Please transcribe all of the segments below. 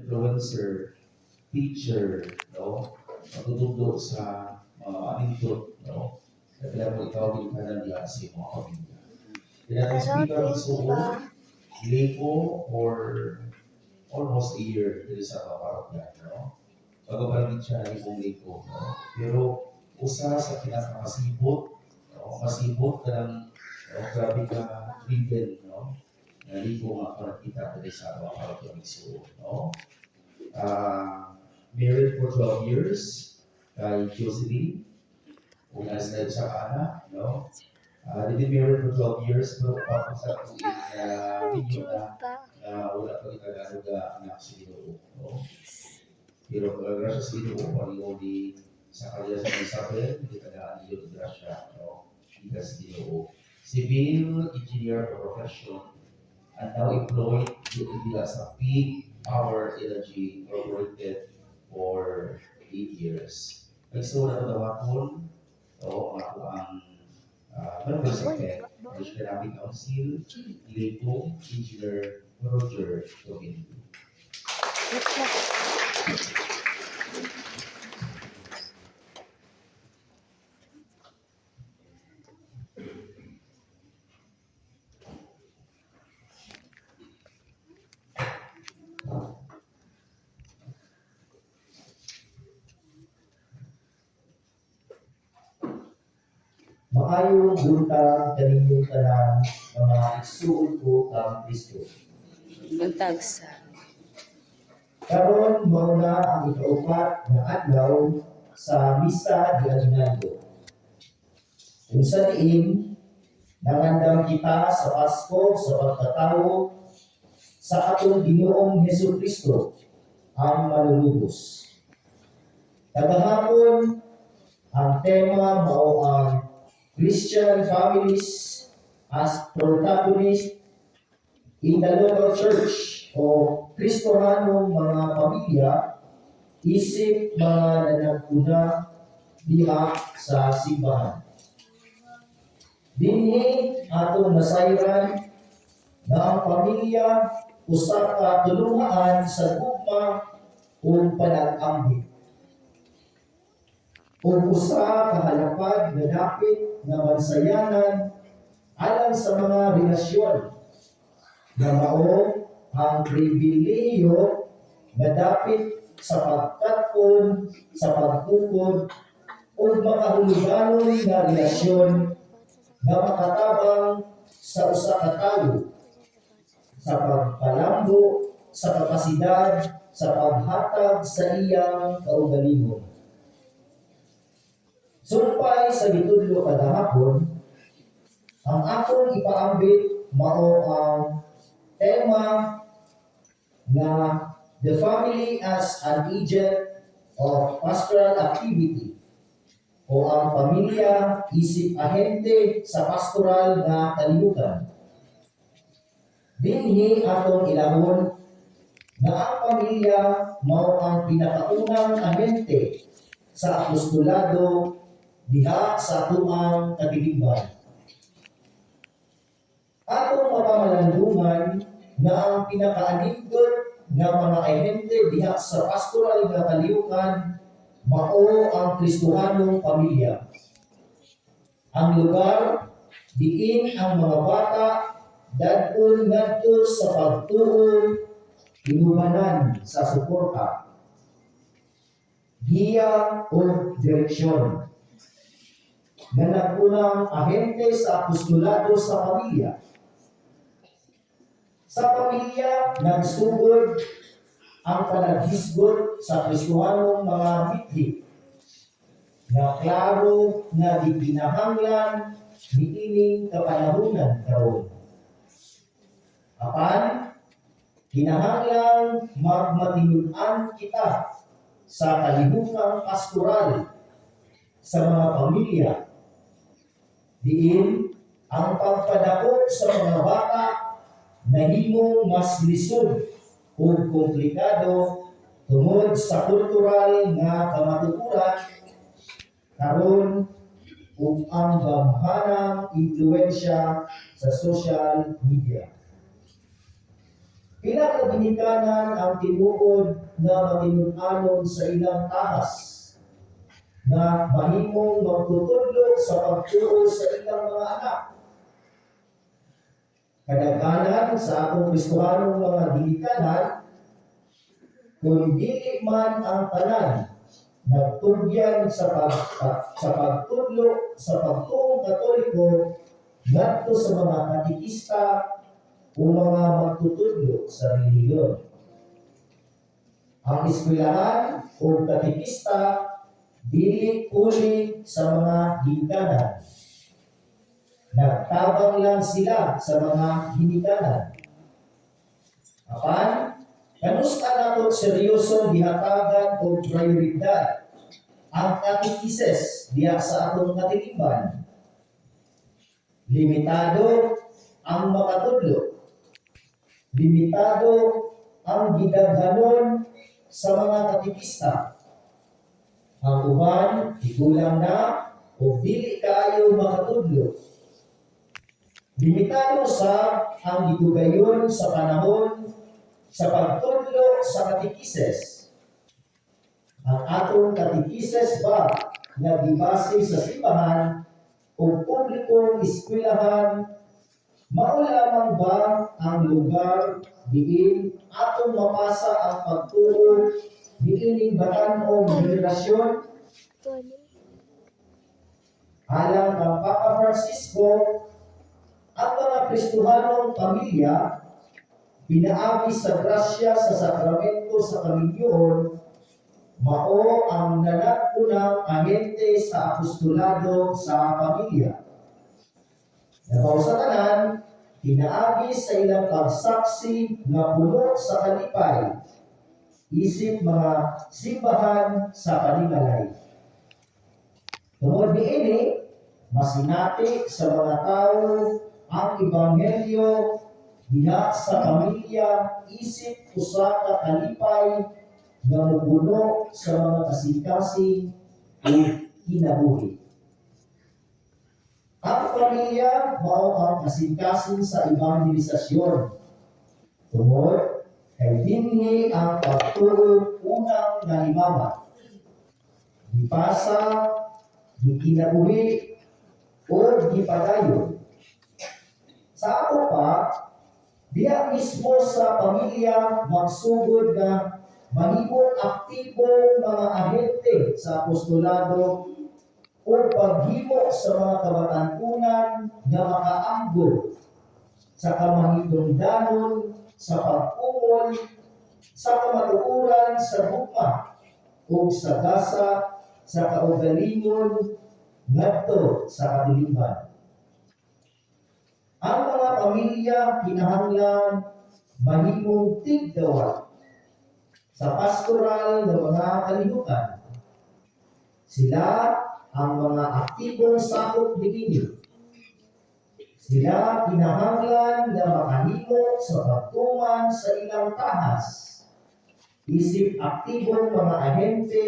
influencer, teacher, no? Matutugdo sa mga anindot, no? Kaya mo ikaw yung kanan diyan sa mga pamilya. Kaya natin speaker ang suot, leko, or almost a year dito sa kaparokyan, no? Pagbabalagin siya ng ibong leko, no? Pero usa sa pinakamasibot, no? Masibot ka ng grabe ka driven, no? Naligo nga para kita dito sa kaparokyan suot, no? Married for 12 years kay Jocelyn, kung nasa sa anak, no? They've been married for 12 years, pero kapag sa tuwing na video na wala pa rin Tagalog anak si Ginoo, no? Pero grasya sa Ginoo, pareho di sa kanya sa Isabel, hindi tagaan niyo grasya, no? Hindi sa Ginoo. Civil engineer profession, and now employed dito sa Peak Power Energy Incorporated for 8 years. Nagsuo na ito dawakon, o ako ang members of the Economic Council, Lepo, Engineer Roger Tobin. Maayong buntag kaninyong tanan mga igsuon ko kang Kristo. Buntag sa Karon mao na ang ikaupat nga adlaw sa misa di Aguinaldo. Kung sa diin nangandam kita sa Pasko sa pagkatawo sa atong Ginoong Hesukristo ang manunubos. Kagahapon ang tema mao ang Christian families as protagonists in the local church o Kristohanong mga pamilya isip mga nanagpuna diha sa simbahan. Dinhi atong nasayran na ang pamilya usa ka tulungaan sa gugma o panag-ambit. Kung usa ka halapad nga dapit nga mansayanan alang sa mga relasyon nga mao ang pribilehiyo nga dapit sa pagkatkon, sa pagtukod o makahuluganon nga relasyon nga makatabang sa usa ka tawo sa pagpalambo sa kapasidad sa paghatag sa iyang kaugalingon. Sumpay sa gitudlo kada hapon, ang akong ipaambit mao ang tema nga the family as an agent of pastoral activity o ang pamilya isip ahente sa pastoral na kalibutan. Dinhi atong ilahon na ang pamilya mao ang pinakaunang ahente sa apostolado diha sa tuang katiligban. Atong mapamalandungan na ang pinakaanindot nga mga ahente diha sa pastoral nga kalihukan mao ang Kristohanong pamilya. Ang lugar diin ang mga bata dadon ngadto sa pagtuon inumanan sa suporta, giya o direksyon na nagpunang ahente sa apostolado sa pamilya. Sa pamilya, nagsugod ang panaghisgot sa Kristohanong mga bithi na klaro na di kinahanglan niining kapanahunan karon. Apan, kinahanglan magmatinud-an kita sa kalihukang pastoral sa mga pamilya. Diin ang pagpadako sa mga bata nahimong mas lisod o komplikado tungod sa kultural nga kamatuturan karon ug ang gamhanang impluwensya sa social media. Pila ka ginikanan ang tinuod nga matinud-anon sa ilang tahas na mahimong magtutudlo sa pagtuo sa ilang mga anak. Kadaghanan sa akong Kristohanong mga ginikanan, kung dili man ang tanan nagtugyan sa pagtudlo sa pagtuong Katoliko ngadto sa mga katikista o mga magtutudlo sa relihiyon. Ang eskwelahan o katikista dili uli sa mga ginikanan. Nagtabang lang sila sa mga ginikanan. Apan, kanusta nato seryoso gihatagan o prioridad ang katikises diha sa atong katilingban. Limitado ang makatudlo. Limitado ang gidaghanon sa mga katikista. Ang uban, ikulang na o dili kaayo makatudlo. Limitado sa ang gitugayon sa panahon sa pagtudlo sa katikises. Ang atong katikises ba nga gibase sa simbahan o publikong eskwelahan, mao lamang ba ang lugar diin atong mapasa ang pagturo diining batan-ong henerasyon? Alang kang Papa Francisco, ang mga Kristohanong pamilya pinaagi sa grasya sa sakramento sa kaminyoon, mao ang nanagpunang ahente sa apostolado sa pamilya. Nabaw sa tanan, pinaagi sa ilang pagsaksi nga puno sa kalipay, isip mga simbahan sa panimalay. Tungod niini, masinati sa mga tao ang ebanghelyo diha sa pamilya, isip usa ka kalipay nga mupuno sa mga kasing-kasing o kinabuhi. Ang pamilya mao ang kasing-kasing sa evangelisasyon. Tungod kay dinhi ang pagtuo unang nahimamat. Gipasa, gikinabuhi, o gipadayon. Sa ako pa, diya mismo sa pamilya magsugod na mahimong aktibong mga ahente sa apostolado o paghimo sa mga kabatanunan na makaanggo sa kamahigungdanon, sa pag-umol, sa kamatuoran sa ruma o sa gasa sa kaugalingon ngadto sa katilingban. Ang mga pamilya kinahanglan mahimong tigdawat sa pastoral ng mga kalihukan. Sila ang mga aktibong sakop niini. Sila kinahanglan na makahimo sa pagtuman sa ilang tahas. Isip aktibong mga ahente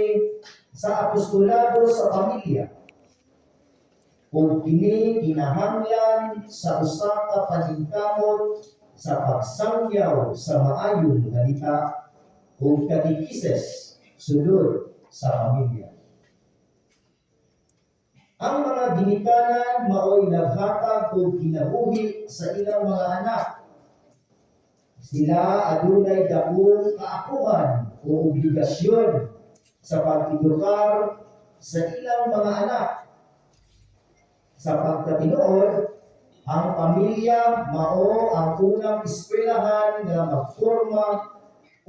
sa apostolado sa pamilya. Kung kini kinahanglan sa usa ka paningkamot sa pagsangyaw sa maayong balita o katikises sulod sa pamilya. Ang mga ginikanan mao'y naghatag o kinabuhi sa ilang mga anak. Sila adunay dakong kaapuhan o obligasyon sa pagtidukar sa ilang mga anak. Sa pagkatinuod, ang pamilya mao ang unang eskwelahan nga magforma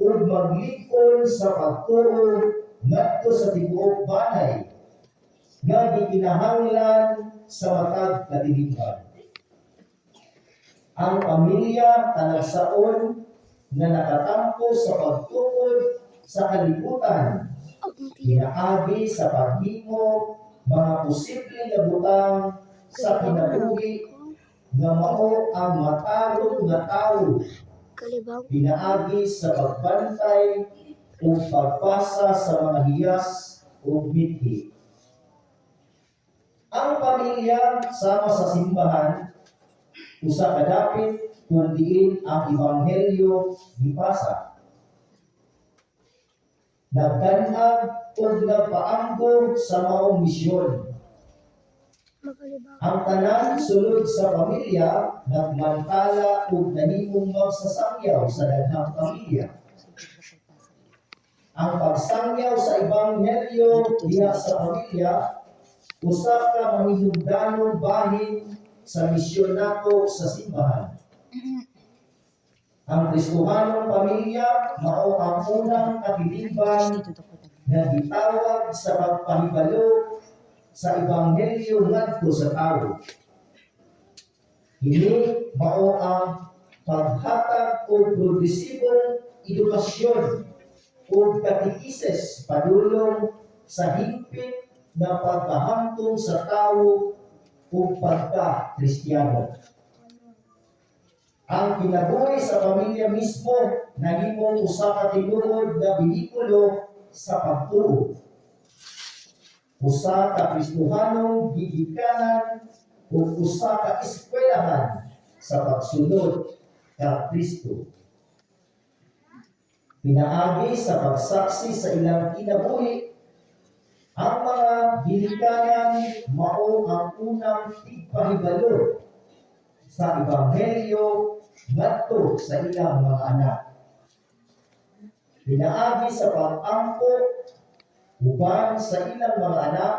o maglingkod sa pagtuo ngadto sa tibuok banay nga gikinahanglan sa matag katilingban. Ang pamilya talagsaon na nakatampo sa pagtukod sa kalibutan, pinaagi sa paghimo mga posibleng nga butang sa kinabuhi nga mao ang matarong nga tawo, pinaagi sa pagbantay o pagpasa sa mga hiyas o mithi. Ang pamilya sama sa simbahan usa ka dapit kung diin ang ebanghelyo gipasa. Nagdanag o nagpaanggo sa maong misyon. Ang tanan sulod sa pamilya nagmantala ug nahimong magsasangyaw sa daghang pamilya. Ang pagsangyaw sa ebanghelyo diha sa pamilya usa ka mahinungdanong bahin sa misyon nato sa simbahan. Ang Kristohanong pamilya mao ang unang kabiliban na gitawag sa pagpahibalo sa ebanghelyo ngadto sa tao. Ini mao ang paghatag og progresibong edukasyon o katekises padulong sa higpit na pagkahantong sa tao o pagka-Kristiyano. Ang kinabuhi sa pamilya mismo nahimong usa ka tinuod na behikulo sa pagtuo. Usa ka Kristohanong gigikanan o usa ka eskwelahan sa pagsunod ka Kristo. Pinaagi sa pagsaksi sa ilang kinabuhi, ang mga ginikanan mao ang unang tigpahibalo sa ebanghelyo ngadto sa ilang mga anak. Pinaagi sa pag-angkop uban sa ilang mga anak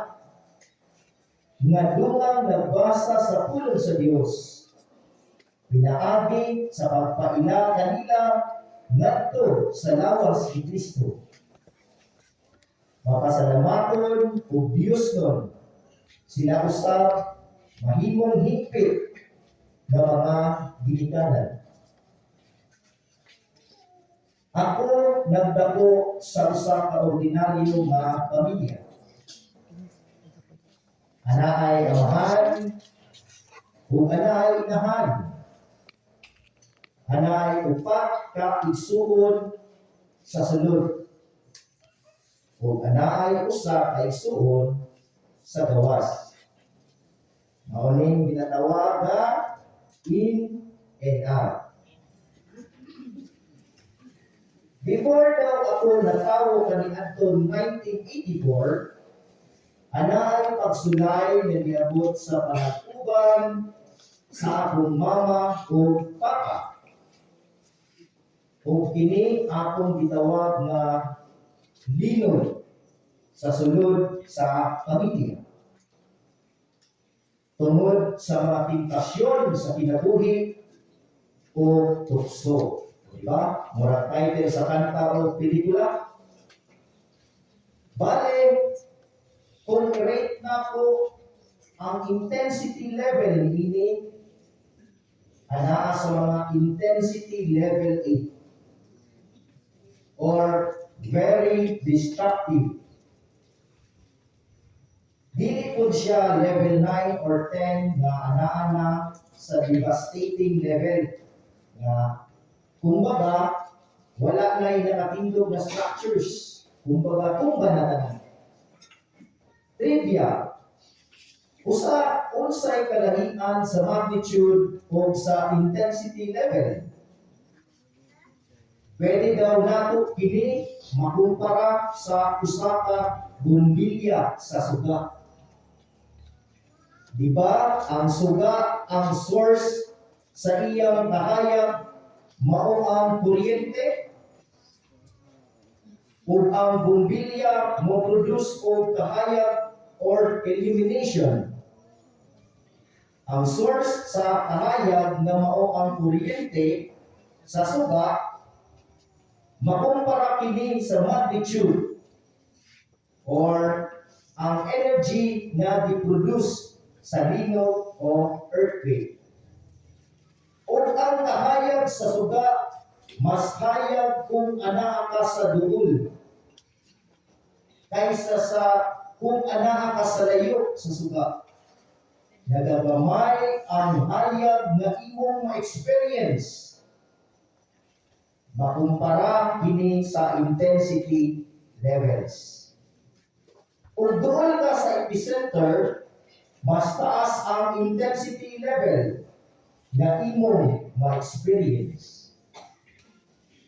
nga dungang nagbasa sa pulong sa Dios. Pinaagi sa pagpaila kanila ngadto sa lawas ni Kristo. Mapasalamaton ug Diosnon sila usab mahimong higpit ng mga ginikanan. Ako nagdako sa usa ka ordinaryo nga pamilya. Ana ay amahan ug ana ay inahan. Ana ay upat ka igsuon sa sulod. Ug ana ay usa ka igsuon sa gawas. Mao ning ginatawag nga in and out. Before daw ako natawo kaniadtong 1984, ana ay pagsulay nga niabot sa panatuban sa akong mama o papa. O kini akong gitawag nga linod sa sulod sa pamilya. Tungod sa mga tentasyon sa kinabuhi o tukso. Diba? Murag title sa kanta o pelikula. Bale, kung i-rate na ko ang intensity level ini, ana sa mga intensity level 8 or very destructive. Dili po siya level 9 or 10 na ana-ana sa devastating level na kumbaga wala na yung nakatindog na structures. Kumbaga tumba na tanan. Trivia. Unsay kalahian sa magnitude o sa intensity level. Pwede daw nato kini makumpara sa usa ka bumbilya sa suga. Diba, ang suga, ang source sa iyang kahayag, mao ang kuryente, ug ang bumbilya mo produce og kahayag or illumination. Ang source sa kahayag na mao ang kuryente sa suga, makumpara kini sa magnitude or ang energy na di-produce sa linog o earthquake. O ang kahayag sa suga, mas hayag kung anaa ka sa duol kaysa sa kung anaa ka sa layo sa suga. Nagagamay ang hayag na imong ma-experience. Makumpara kini sa intensity levels. Kung duol ka sa epicenter, mas taas ang intensity level. na imong ma-experience.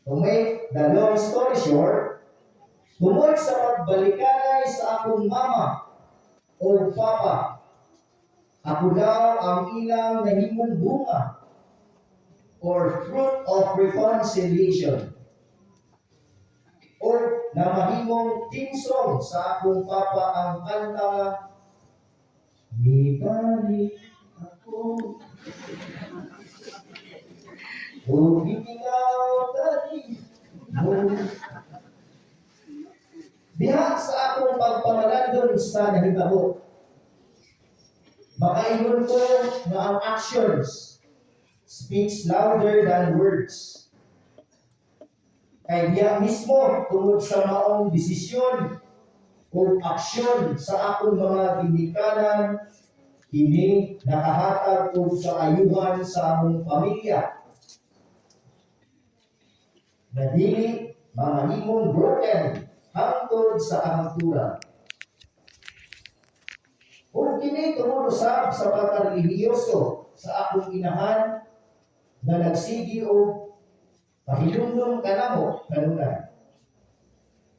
To make the long story short, tungod sa pagbalikanay sa akong mama o papa, ako daw ang ilang nahimong bunga or fruit of reconciliation or na mahimong team song sa akong papa ang kanta nga "Mibalik ako o bitingaw dali mo." Diha sa akong pagpamalandon sa nahitabo, makaingon ko nga ang actions speaks louder than words. Kay diya mismo tungod sa maong desisyon o aksyon sa akong mga ginikanan, kini nakahatag og kaayuhan sa among pamilya na dili mamahimong broken hangtod sa kahangturan. Kung kini tungod usab sa pagkarelihiyoso sa akong inahan na nagsigi og pahilumdum kanamo kanunay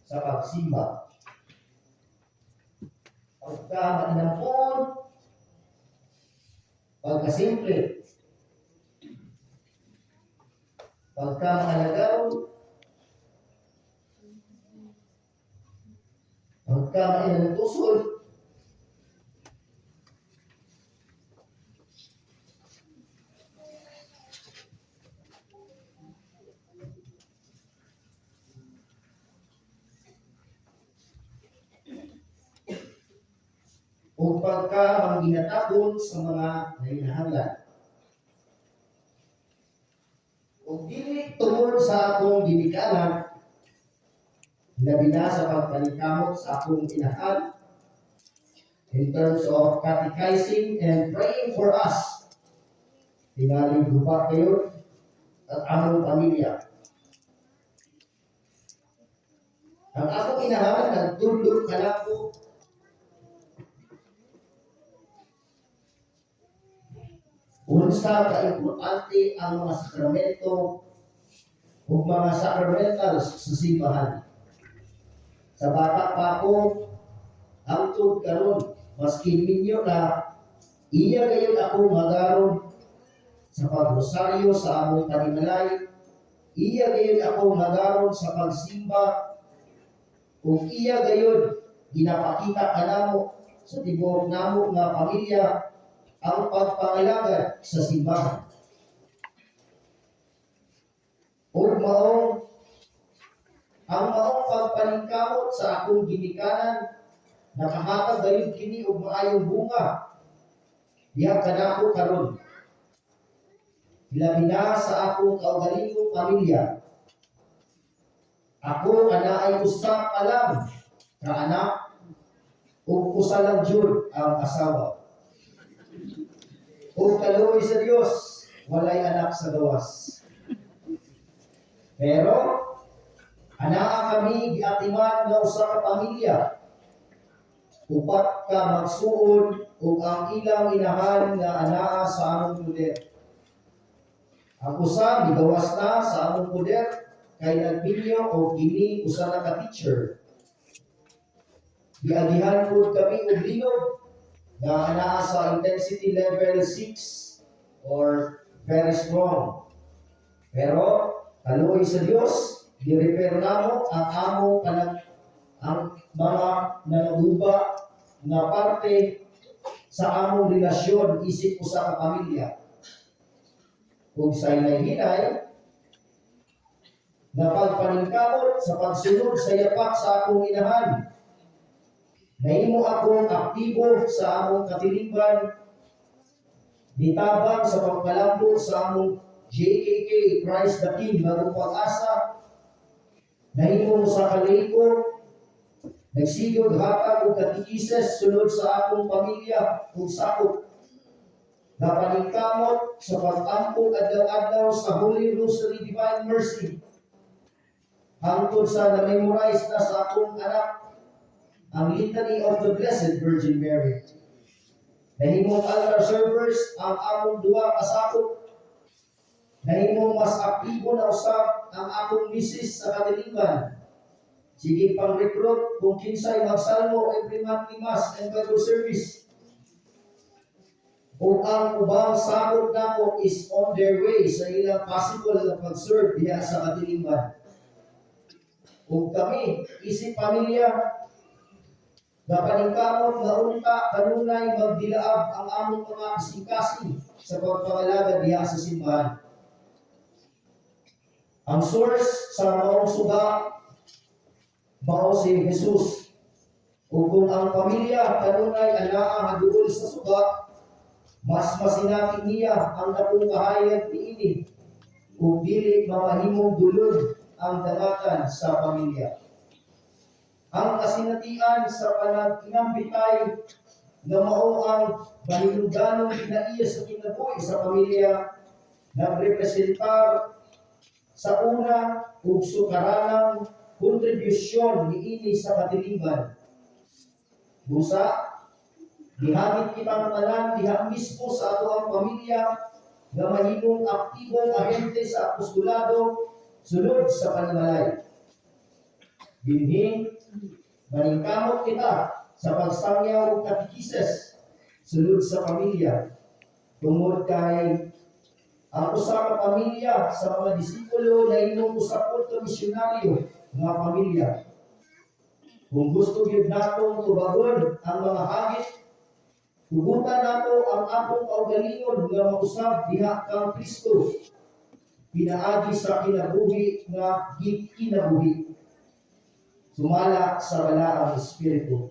sa pagsimba. Pagka inampon, pagkasimple, pagka maalagaw, pagka mainantusod, o pagka mangginatabon sa mga nahinahanglan. O dili tungod sa akong ginikanan, labi na sa pagpalikamot sa akong inahan in terms of catechizing and praying for us. Tingaling grupa kayo at among pamilya. Ang akong inahan, nagtulog ka na po unsa ka-importante ang mga sakramento o mga sacramentals sa simbahan. Sa bata pa ako, hangtod karon, maski ninyo na iya gayon ako magaron sa pagrosaryo sa among panimalay, iya gayon ako magaron sa pagsimba, o iya gayon ginapakita kanamo sa tibuok namo nga pamilya ang pagpangalaga sa simbahan. O ang maong pagpalingkamot sa akong ginikanan, nakahatag gayon kini og maayong bunga diha kanako karon. Labi na sa akong kaugalingong pamilya. Ako anaay usa pa lang ka anak ug usa lang jud ang asawa. O kaluoy sa Dios, walay anak sa gawas. Pero anaa kami giatiman nga usa ka pamilya. Upat ka magsuod ug ang ilang inahan nga anaa sa among poder. Ang usa migawas na sa among poder kay nagpinyo o kini usa na ka teacher. Giagihan pud kami og linog na anaa sa intensity level 6 or very strong. Pero kaluoy sa Dios, gi-repair namo ang among ang mga nanguba nga parte sa among relasyon isip usa ka pamilya. Kung sa hinay-hinay, na pagpaningkamot sa pagsunod sa yapak sa akong inahan, nahimo akong aktibo sa among katilingban, nitabang sa pagpalambo sa among JKK, Christ the King, bagong pag-asa, nahimo sa kaliko, nagsigod hatag og katikises sunod sa akong pamilya ug sakop. Napaningkamot sa pag-ampog adlaw-adlaw sa Holy Rosary Divine Mercy. Hangtod sa na-memorize na sa akong anak ang Litany of the Blessed Virgin Mary. Nahimong altar servers ang among duha ka sakop Nahimo mas aktibo na usab ang akong misis sa katilingan. Sige pang recruit kung kinsay magsalmo every monthly mass and Bible service. Kung ang ubang sabot nako is on their way sa ilang possible na pag-serve diha sa katilingan. Kung kami, isip pamilya, napaningkamot nga unta kanunay magdilaab ang among mga kasing-kasing sa pagpangalaga diha sa simbahan. Ang source sa maong suga mao si Jesus. Ug kung ang pamilya kanunay anaa haduol sa suga, mas masinati niya ang dakong kahayag niini ug dili mamahimong dulod ang dangatan sa pamilya. Ang kasinatian sa panag-inambitay nga mao ang mahinungdanong kinaiya sa kinabuhi sa pamilya nagrepresentar sa una ug sukaranang kontribusyon niini sa katilingan. Busa, gihamit kitang tanan diha mismo sa ato ang pamilya nga mahimong aktibong ahente sa apostolado sulod sa panimalay. Dinhi, maningkamot kita sa pagsangyaw ug katekises sulod sa pamilya. Tungod kay ang usa ka pamilya sa mga disipulo na imong usapon ka misyonaryo nga pamilya. Kung gusto gyud natong tubagon ang mga hagit, tugutan nato ang atong kaugalingon nga mausab diha kang Kristo. Pinaagi sa kinabuhi nga gikinabuhi. Sumala sa balaang espiritu.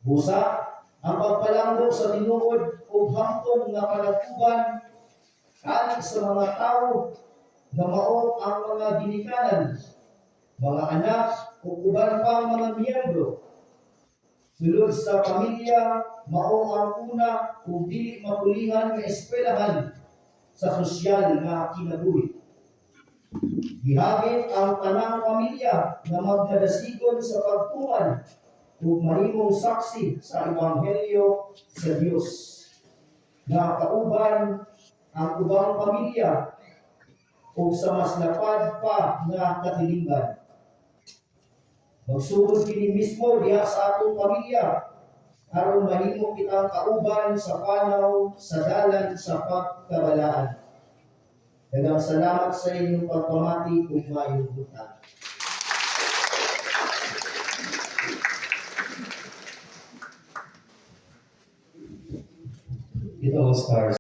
Busa, ang pagpalanggong sa tinuod o hangtong nga panagtuban kani sa mga tao nga mao ang mga ginikanan, mga anak o uban pang mga miyembro. Sulod sa pamilya, mao ang una o dili mapulihan nga eskwelahan sa sosyal nga kinabuhi. Gihagit ang tanang pamilya na magmadasigon sa pagtuman ug mahimong saksi sa ebanghelyo sa Dios. Nga kauban ang ubang pamilya ug sa mas lapad pa nga katilingan. Magsugod kini mismo diha sa atong pamilya aron mahimo kitang kauban sa panaw sa dalan sa pagkabalaan. Daghang salamat sa inyong pagpamati ug maayong buntag. Ito, stars.